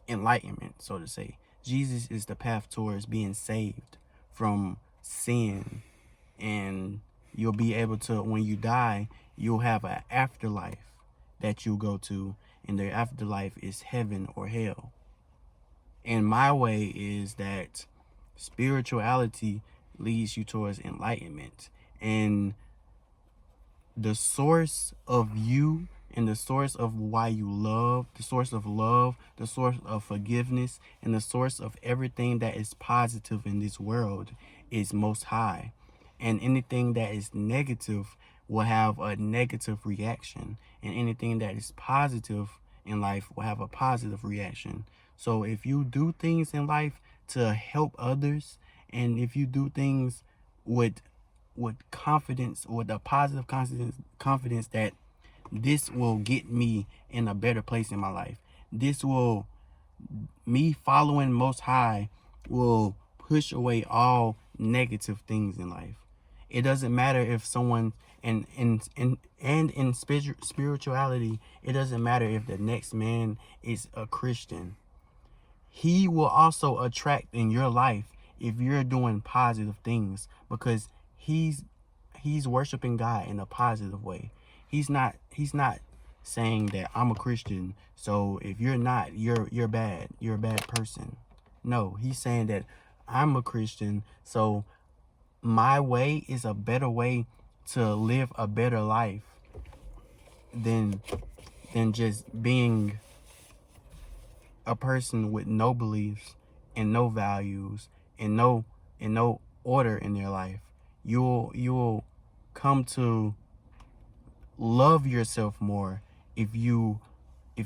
enlightenment, so to say. Jesus is the path towards being saved from sin, and you'll be able to, when you die, you'll have an afterlife that you'll go to, and the afterlife is heaven or hell. And my way is that spirituality leads you towards enlightenment, and the source of you, and the source of why you love, the source of love, the source of forgiveness, and the source of everything that is positive in this world is Most High. And anything that is negative will have a negative reaction, and anything that is positive in life will have a positive reaction. So if you do things in life to help others, and if you do things with confidence, with a positive confidence that this will get me in a better place in my life, this will, me following Most High will push away all negative things in life. It doesn't matter if someone, and in spirituality, it doesn't matter if the next man is a Christian. He will also attract in your life if you're doing positive things, because he's worshiping God in a positive way. He's not saying that I'm a Christian, so if you're not, you're bad. You're a bad person. No, he's saying that I'm a Christian, so my way is a better way to live a better life than just being a person with no beliefs and no values and no order in their life. You'll come to love yourself more if you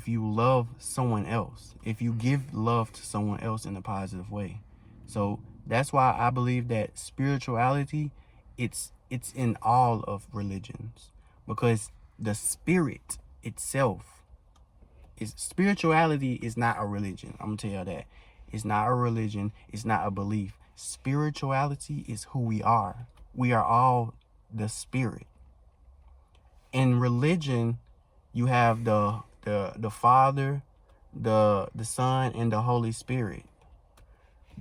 love someone else, if you give love to someone else in a positive way. So that's why I believe that spirituality, it's in all of religions, because the spirit itself is, spirituality is not a religion. I'm gonna tell you that. It's not a religion, it's not a belief. Spirituality is who we are. We are all the spirit. In religion, you have the Father, the Son, and the Holy Spirit.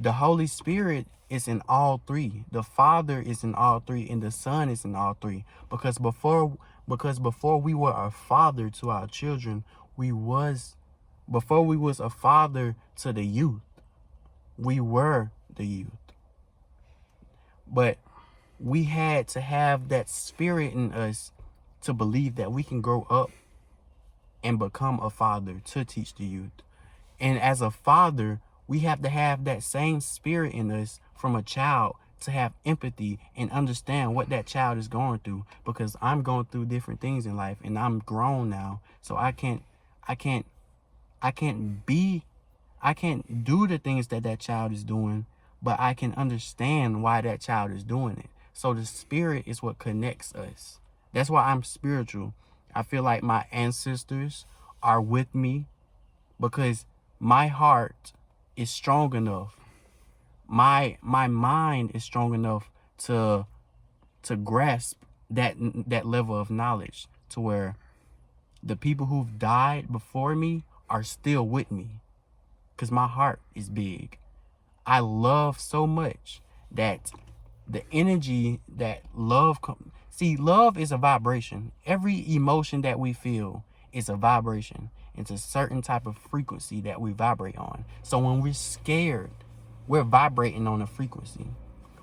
The Holy Spirit is in all three. The Father is in all three, and the Son is in all three. Because before we were a father to our children, before we was a father to the youth, we were the youth. But we had to have that spirit in us to believe that we can grow up and become a father to teach the youth. And as a father, we have to have that same spirit in us from a child to have empathy and understand what that child is going through, because I'm going through different things in life and I'm grown now. So I can't do the things that child is doing, but I can understand why that child is doing it. So the spirit is what connects us. That's why I'm spiritual. I feel like my ancestors are with me because my heart is strong enough. My mind is strong enough to grasp that level of knowledge, to where the people who've died before me are still with me, because my heart is big. I love so much that the energy that love see, love is a vibration. Every emotion that we feel is a vibration. It's a certain type of frequency that we vibrate on. So when we're scared, we're vibrating on a frequency.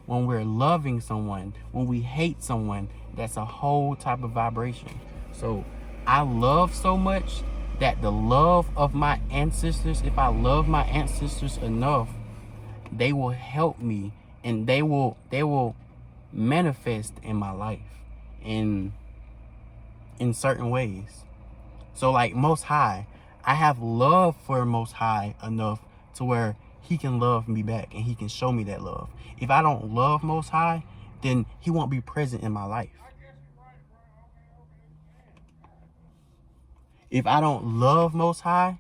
When we're loving someone, when we hate someone, that's a whole type of vibration. So I love so much that the love of my ancestors, if I love my ancestors enough, they will help me, and they will manifest in my life in certain ways. So like Most High, I have love for Most High enough to where he can love me back and he can show me that love. If I don't love Most High, then he won't be present in my life. If I don't love Most High,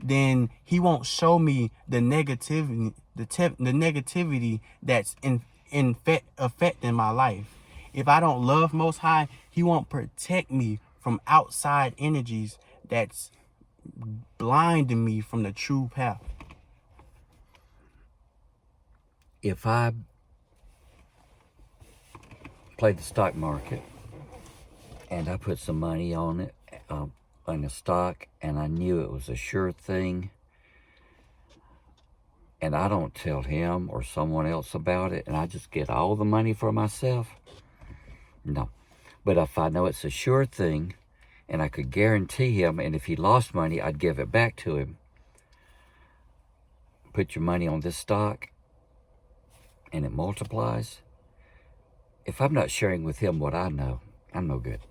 then he won't show me the negativity, the negativity that's affecting my life. If I don't love Most High, He won't protect me from outside energies that's blinding me from the true path. If I played the stock market and I put some money on it, on a stock, and I knew it was a sure thing, and I don't tell him or someone else about it, and I just get all the money for myself, no. But if I know it's a sure thing, and I could guarantee him, and if he lost money, I'd give it back to him. Put your money on this stock, and it multiplies. If I'm not sharing with him what I know, I'm no good.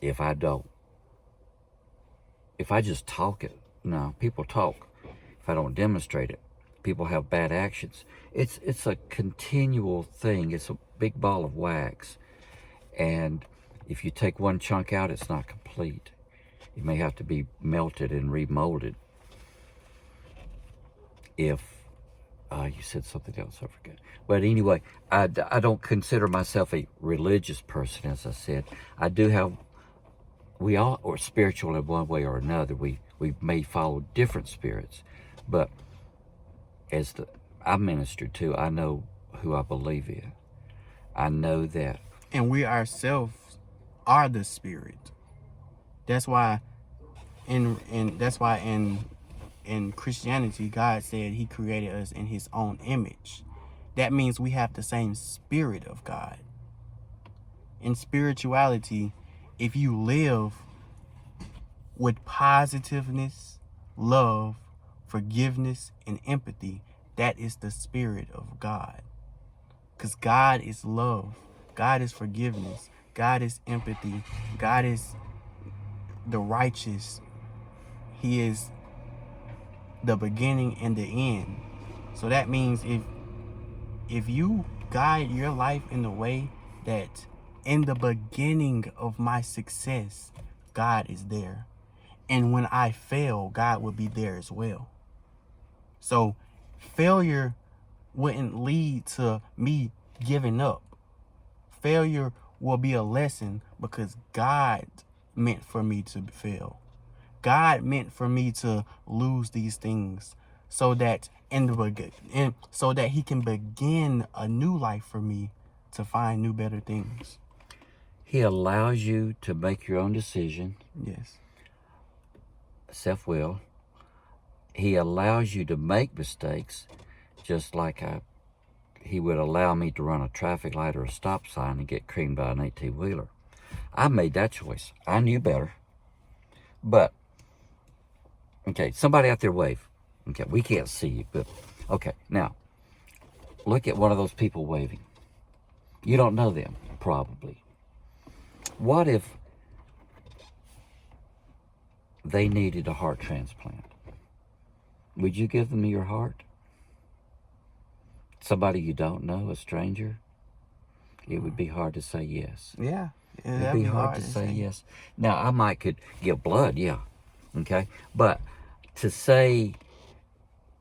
If I don't. If I just talk it, no, people talk. If I don't demonstrate it, people have bad actions. It's a continual thing. It's a big ball of wax. And if you take one chunk out, it's not complete. It may have to be melted and remolded. If you said something else, I forget. But anyway, I don't consider myself a religious person, as I said. I do have, we all are spiritual in one way or another. We may follow different spirits, but as I minister to, I know who I believe in. I know that. And we ourselves are the spirit. That's why in Christianity, God said He created us in His own image. That means we have the same spirit of God. In spirituality, if you live with positiveness, love, forgiveness, and empathy, that is the spirit of God. Because God is love. God is forgiveness. God is empathy. God is the righteous. He is the beginning and the end. So that means if you guide your life in the way that in the beginning of my success, God is there. And when I fail, God will be there as well. So failure wouldn't lead to me giving up. Failure will be a lesson because God meant for me to fail. God meant for me to lose these things so that so that He can begin a new life for me to find new, better things. He allows you to make your own decision. Yes. Self-will. He allows you to make mistakes, just like He would allow me to run a traffic light or a stop sign and get creamed by an 18-wheeler. I made that choice. I knew better. But, okay, somebody out there wave. Okay, we can't see you, but, okay, now, look at one of those people waving. You don't know them, probably. What if they needed a heart transplant? Would you give them your heart? Somebody you don't know, a stranger? It would be hard to say yes. Yeah. It would be hard to say yes. Now, I could give blood, yeah, okay? But to say,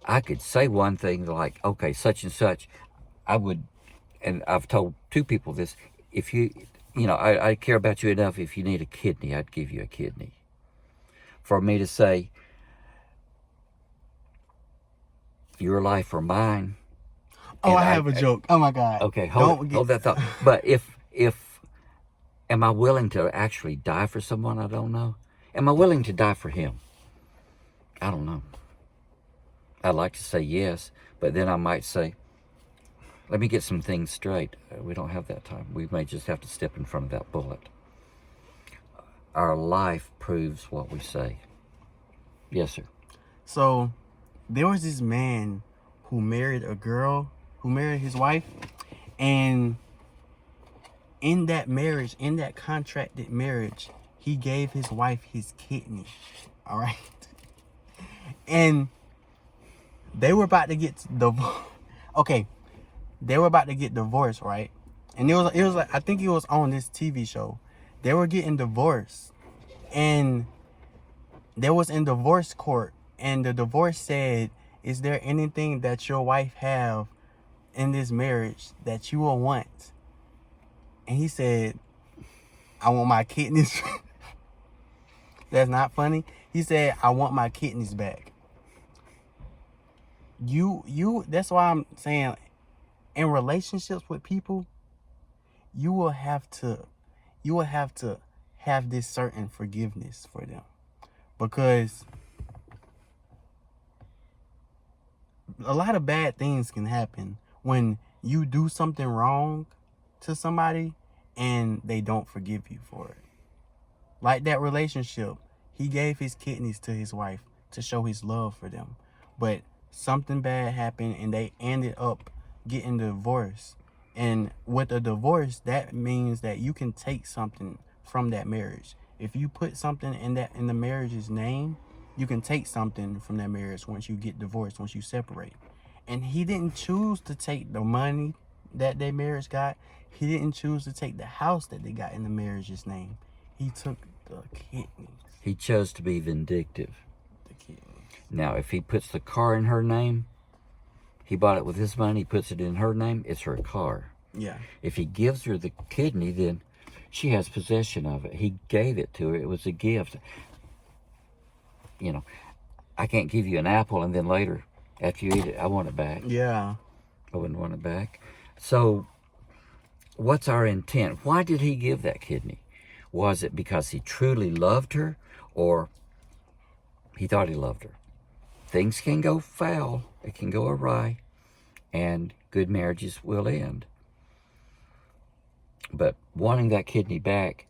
I could say one thing like, okay, such and such, I would, and I've told two people this, if I care about you enough, if you need a kidney, I'd give you a kidney. For me to say, your life or mine. Oh, I have a joke. Oh my God. Okay, hold that thought. But if am I willing to actually die for someone I don't know? Am I willing to die for him? I don't know. I'd like to say yes, but then I might say, let me get some things straight. We don't have that time. We may just have to step in front of that bullet. Our life proves what we say. Yes, sir. So there was this man who married his wife, and in that marriage, in that contracted marriage, he gave his wife his kidney. All right. And they were about to get divorced. Okay. They were about to get divorced, right? And it was like, I think it was on this TV show. They were getting divorced. And they was in divorce court. And the divorce said, is there anything that your wife have in this marriage that you will want? And he said, I want my kidneys. That's not funny. He said, I want my kidneys back. That's why I'm saying, in relationships with people, you will have to have this certain forgiveness for them, because a lot of bad things can happen when you do something wrong to somebody and they don't forgive you for it. Like that relationship, he gave his kidneys to his wife to show his love for them, but something bad happened and they ended up getting divorced. And with a divorce, that means that you can take something from that marriage. If you put something in the marriage's name, you can take something from that marriage once you get divorced, once you separate. And he didn't choose to take the money that their marriage got. He didn't choose to take the house that they got in the marriage's name. He took the kidneys. He chose to be vindictive. The kidneys. Now, if he puts the car in her name, he bought it with his money, he puts it in her name, it's her car. Yeah. If he gives her the kidney, then she has possession of it. He gave it to her. It was a gift. You know, I can't give you an apple and then later, after you eat it, I want it back. Yeah. I wouldn't want it back. So, what's our intent? Why did he give that kidney? Was it because he truly loved her, or he thought he loved her? Things can go foul, it can go awry, and good marriages will end. But wanting that kidney back,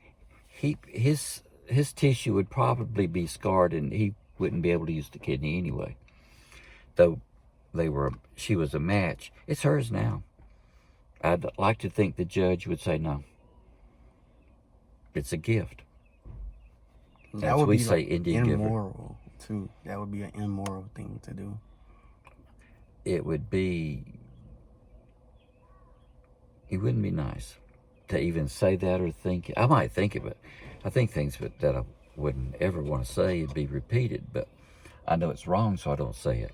his tissue would probably be scarred, and he wouldn't be able to use the kidney anyway. Though she was a match, it's hers now. I'd like to think the judge would say no. It's a gift. That would we be say like Indian giver. immoral too. That would be an immoral thing to do. It wouldn't be nice to even say that or think it. I might think it, but I think things that I wouldn't ever want to say would be repeated, but I know it's wrong, so I don't say it.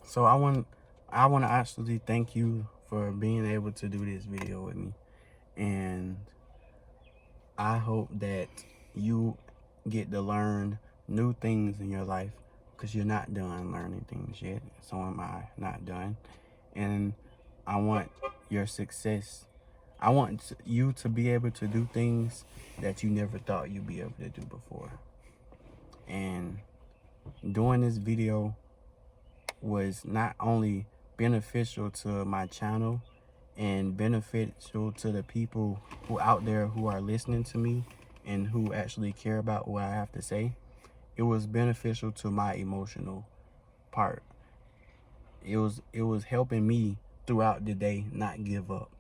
So I want to actually thank you for being able to do this video with me, and I hope that you get to learn new things in your life, because you're not done learning things yet. So am I not done. And I want your success. I want you to be able to do things that you never thought you'd be able to do before. And doing this video was not only beneficial to my channel and beneficial to the people who out there who are listening to me and who actually care about what I have to say. It was beneficial to my emotional part. It was helping me throughout the day not give up,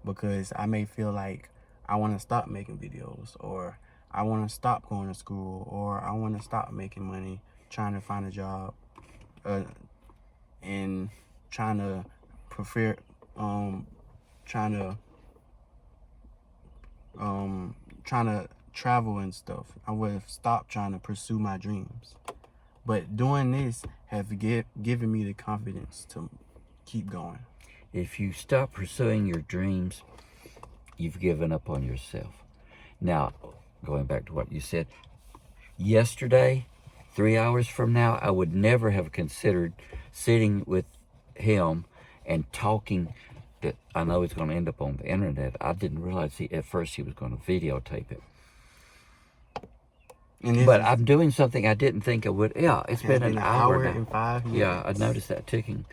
because I may feel like I want to stop making videos, or I want to stop going to school, or I want to stop making money trying to find a job, and trying to travel and stuff. I would have stopped trying to pursue my dreams. But doing this has given me the confidence to keep going. If you stop pursuing your dreams, you've given up on yourself. Now, going back to what you said, yesterday, 3 hours from now, I would never have considered sitting with him and talking that I know it's going to end up on the internet. I didn't realize at first he was going to videotape it. But I'm doing something I didn't think I would. Yeah, it's been an hour now. And 5 minutes. Yeah, I noticed that ticking.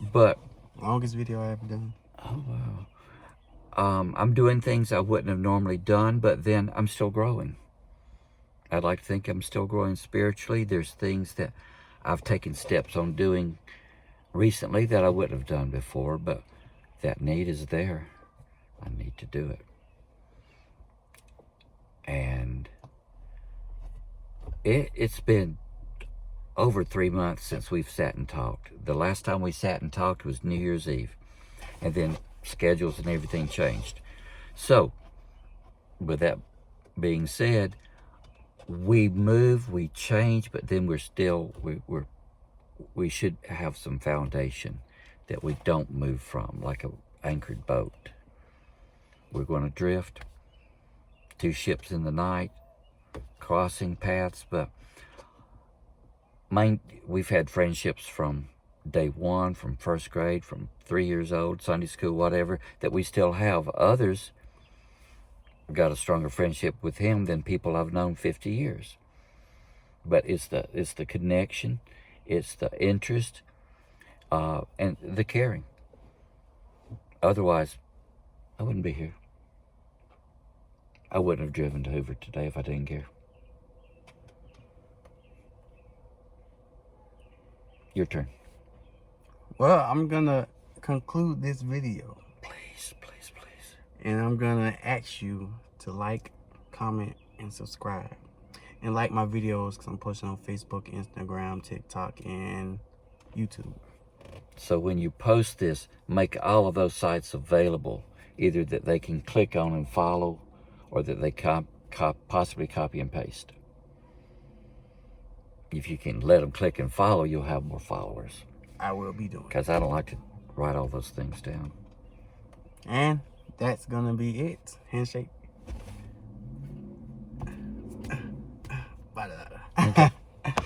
But longest video I ever done. Oh, wow. I'm doing things I wouldn't have normally done, but then I'm still growing. I'd like to think I'm still growing spiritually. There's things that I've taken steps on doing recently that I wouldn't have done before, but that need is there. I need to do it. And it's been over 3 months since we've sat and talked. The last time we sat and talked was New Year's Eve. And then schedules and everything changed. So, with that being said, we move, we change, but then we're we should have some foundation that we don't move from, like a anchored boat. We're going to drift, two ships in the night, crossing paths, but we've had friendships from day one, from first grade, from 3 years old, Sunday school, whatever, that we still have. Others got a stronger friendship with him than people I've known 50 years. But it's the connection, it's the interest, and the caring. Otherwise, I wouldn't be here. I wouldn't have driven to Hoover today if I didn't care. Your turn. Well, I'm gonna conclude this video. Please, please, please. And I'm gonna ask you to like, comment, and subscribe. And like my videos, because I'm posting on Facebook, Instagram, TikTok, and YouTube. So when you post this, make all of those sites available, either that they can click on and follow, or that they possibly copy and paste. If you can let them click and follow, you'll have more followers. I will be doing. Because I don't like to write all those things down. And that's gonna be it. Handshake. Bye.